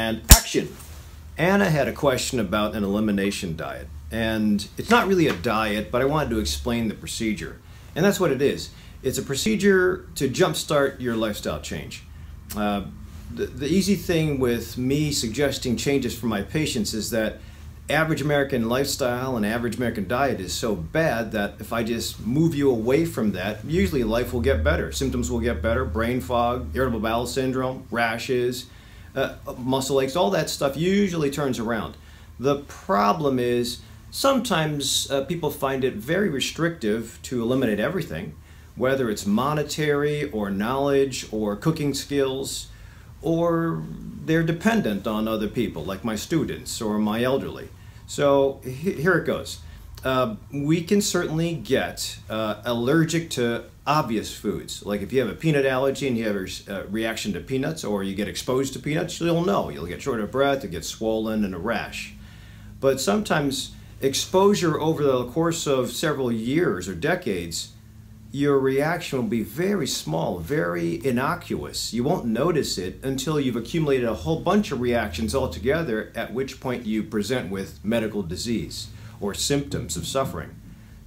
and action. Anna had a question about an elimination diet, and it's not really a diet, but I wanted to explain the procedure. And that's what it is. It's a procedure to jumpstart your lifestyle change. The easy thing with me suggesting changes for my patients is that average American lifestyle and average American diet is so bad that if I just move you away from that, usually life will get better. Symptoms will get better, brain fog, irritable bowel syndrome, rashes, muscle aches, all that stuff usually turns around. The problem is sometimes people find it very restrictive to eliminate everything, whether it's monetary or knowledge or cooking skills, or they're dependent on other people like my students or my elderly. So here it goes. We can certainly get allergic to obvious foods. Like if you have a peanut allergy and you have a reaction to peanuts, or you get exposed to peanuts, you'll know. You'll get short of breath, you'll get swollen and a rash. But sometimes exposure over the course of several years or decades, your reaction will be very small, very innocuous. You won't notice it until you've accumulated a whole bunch of reactions altogether, at which point you present with medical disease or symptoms of suffering.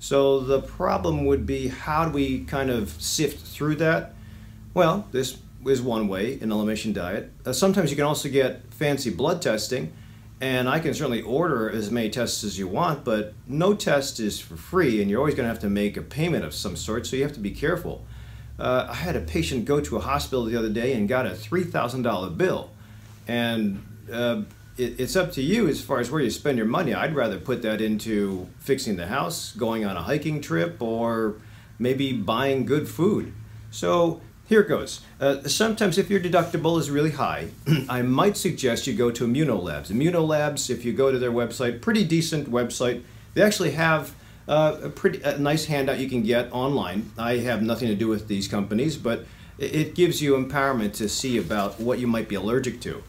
So the problem would be, how do we kind of sift through that? Well, this is one way, an elimination diet. Sometimes you can also get fancy blood testing, and I can certainly order as many tests as you want, but no test is for free, and you're always going to have to make a payment of some sort, so you have to be careful. I had a patient go to a hospital the other day and got a $3,000 bill, and it's up to you as far as where you spend your money. I'd rather put that into fixing the house, going on a hiking trip, or maybe buying good food. So here it goes. Sometimes if your deductible is really high, I might suggest you go to Immunolabs. Immunolabs, if you go to their website, pretty decent website. They actually have a nice handout you can get online. I have nothing to do with these companies, but it gives you empowerment to see about what you might be allergic to.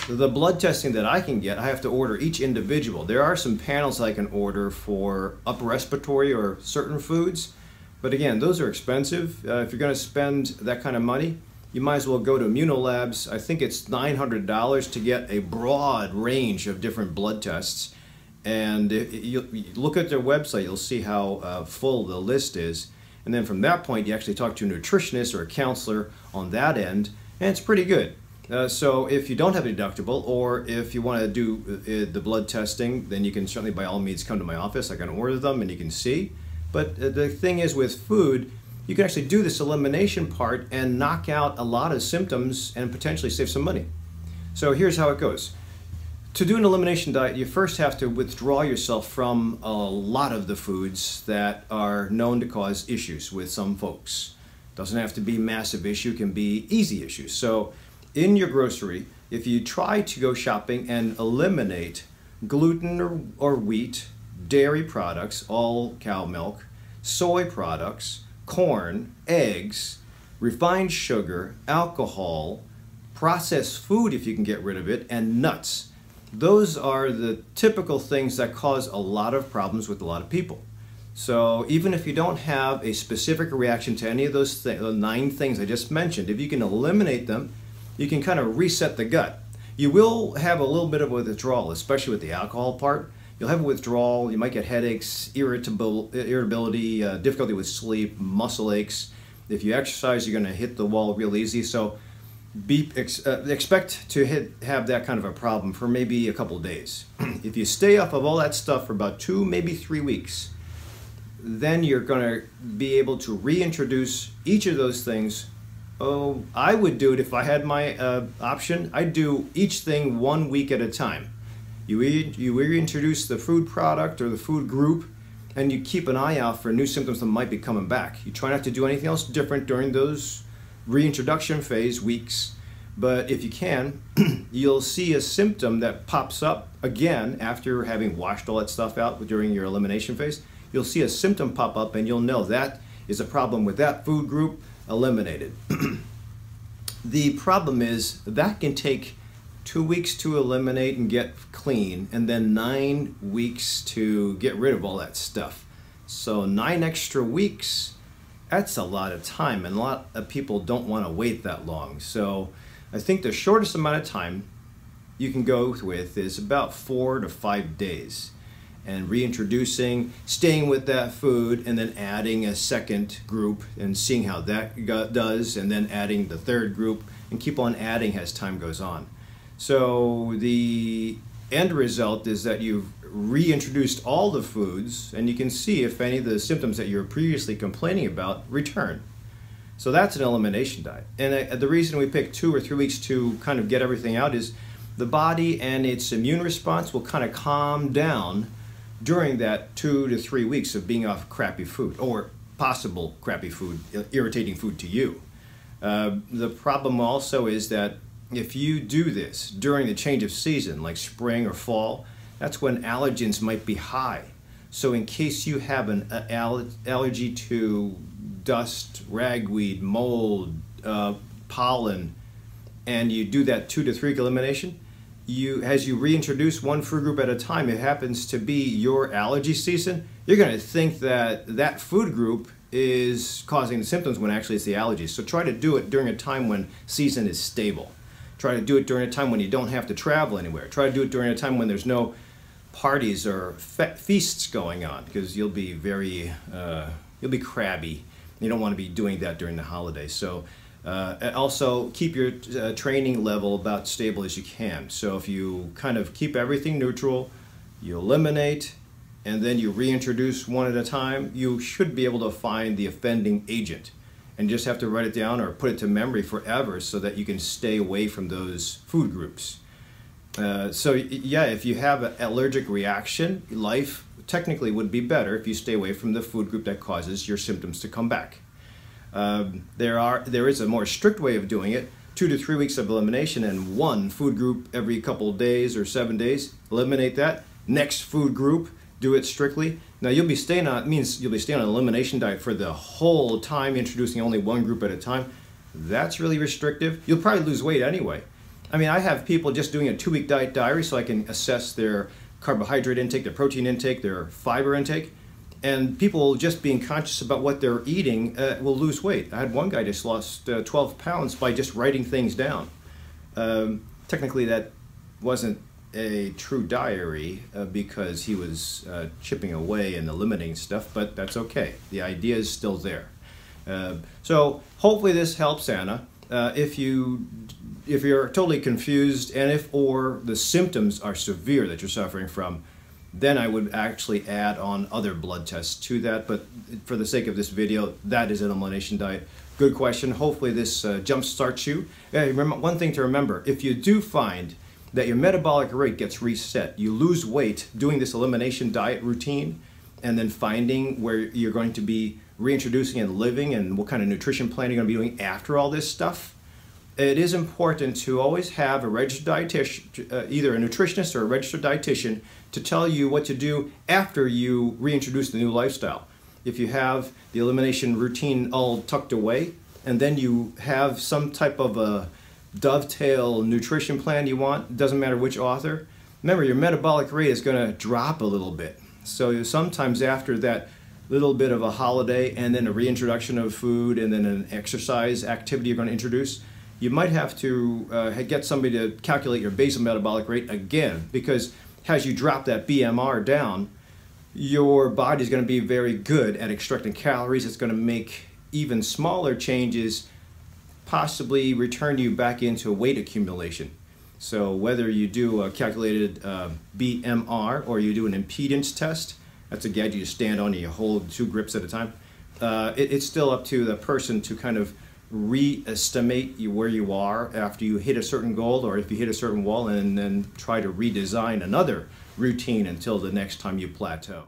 The blood testing that I can get, I have to order each individual. There are some panels I can order for upper respiratory or certain foods. But again, those are expensive. If you're going to spend that kind of money, you might as well go to Immunolabs. I think it's $900 to get a broad range of different blood tests. And you look at their website, you'll see how full the list is. And then from that point, you actually talk to a nutritionist or a counselor on that end, and it's pretty good. So if you don't have a deductible, or if you want to do the blood testing, then you can certainly by all means come to my office. I can order them and you can see. But the thing is, with food, you can actually do this elimination part and knock out a lot of symptoms and potentially save some money. So here's how it goes. To do an elimination diet, you first have to withdraw yourself from a lot of the foods that are known to cause issues with some folks. Doesn't have to be massive issue, can be easy issues. So in your grocery, if you try to go shopping and eliminate gluten or wheat, dairy products, all cow milk, soy products, corn, eggs, refined sugar, alcohol, processed food if you can get rid of it, and nuts. Those are the typical things that cause a lot of problems with a lot of people. So even if you don't have a specific reaction to any of those 9 things I just mentioned, if you can eliminate them, you can kind of reset the gut. You will have a little bit of a withdrawal, especially with the alcohol part. You'll have a withdrawal, you might get headaches, irritability, difficulty with sleep, muscle aches. If you exercise, you're going to hit the wall real easy. So expect to have that kind of a problem for maybe a couple of days. If you stay off of all that stuff for about 2, maybe 3 weeks, then you're going to be able to reintroduce each of those things. Oh, I would do it if I had my option. I'd do each thing 1 week at a time. You reintroduce the food product or the food group, and you keep an eye out for new symptoms that might be coming back. You try not to do anything else different during those reintroduction phase weeks, but if you can, you'll see a symptom that pops up again after having washed all that stuff out during your elimination phase. You'll see a symptom pop up, and you'll know that is a problem with that food group. Eliminated. The problem is that can take 2 weeks to eliminate and get clean, and then 9 weeks to get rid of all that stuff. So 9 extra weeks, that's a lot of time, and a lot of people don't want to wait that long. So I think the shortest amount of time you can go with is about 4 to 5 days. And reintroducing, staying with that food, and then adding a second group and seeing how that does, and then adding the third group, and keep on adding as time goes on. So the end result is that you've reintroduced all the foods, and you can see if any of the symptoms that you were previously complaining about return. So that's an elimination diet. And the reason we pick 2 or 3 weeks to kind of get everything out is the body and its immune response will kind of calm down during that 2 to 3 weeks of being off crappy food, or possible crappy food, irritating food to you. The problem also is that if you do this during the change of season, like spring or fall, that's when allergens might be high. So in case you have an allergy to dust, ragweed, mold, pollen, and you do that 2 to 3 week elimination, as you reintroduce one food group at a time, it happens to be your allergy season, you're going to think that that food group is causing the symptoms when actually it's the allergies. So try to do it during a time when season is stable. Try to do it during a time when you don't have to travel anywhere. Try to do it during a time when there's no parties or feasts going on, because you'll be you'll be crabby. You don't want to be doing that during the holidays. So also keep your training level about stable as you can. So if you kind of keep everything neutral, you eliminate, and then you reintroduce one at a time, you should be able to find the offending agent. And you just have to write it down or put it to memory forever so that you can stay away from those food groups. So yeah, if you have an allergic reaction, life technically would be better if you stay away from the food group that causes your symptoms to come back. There is a more strict way of doing it, 2 to 3 weeks of elimination and one food group every couple of days or 7 days. Eliminate that. Next food group, do it strictly. Now you'll be staying on, it means you'll be staying on an elimination diet for the whole time, introducing only one group at a time. That's really restrictive. You'll probably lose weight anyway. I mean, I have people just doing a 2-week diet diary so I can assess their carbohydrate intake, their protein intake, their fiber intake. And people just being conscious about what they're eating will lose weight. I had one guy just lost 12 pounds by just writing things down. Technically that wasn't a true diary because he was chipping away and eliminating stuff, but that's okay. The idea is still there. So hopefully this helps, Anna. If you're totally confused and if the symptoms are severe that you're suffering from, then I would actually add on other blood tests to that. But for the sake of this video, that is an elimination diet. Good question. Hopefully this jump starts you. Remember, one thing to remember, if you do find that your metabolic rate gets reset, you lose weight doing this elimination diet routine, and then finding where you're going to be reintroducing and living and what kind of nutrition plan you're going to be doing after all this stuff, it is important to always have a registered dietitian, either a nutritionist or a registered dietitian, to tell you what to do after you reintroduce the new lifestyle. If you have the elimination routine all tucked away, and then you have some type of a dovetail nutrition plan you want, doesn't matter which author, remember your metabolic rate is going to drop a little bit. So sometimes after that little bit of a holiday and then a reintroduction of food and then an exercise activity you're going to introduce, you might have to get somebody to calculate your basal metabolic rate again, because as you drop that BMR down, your body is going to be very good at extracting calories. It's going to make even smaller changes, possibly return you back into weight accumulation. So whether you do a calculated BMR or you do an impedance test, that's a gadget you stand on and you hold 2 grips at a time, it's still up to the person to kind of re-estimate where you are after you hit a certain goal, or if you hit a certain wall, and then try to redesign another routine until the next time you plateau.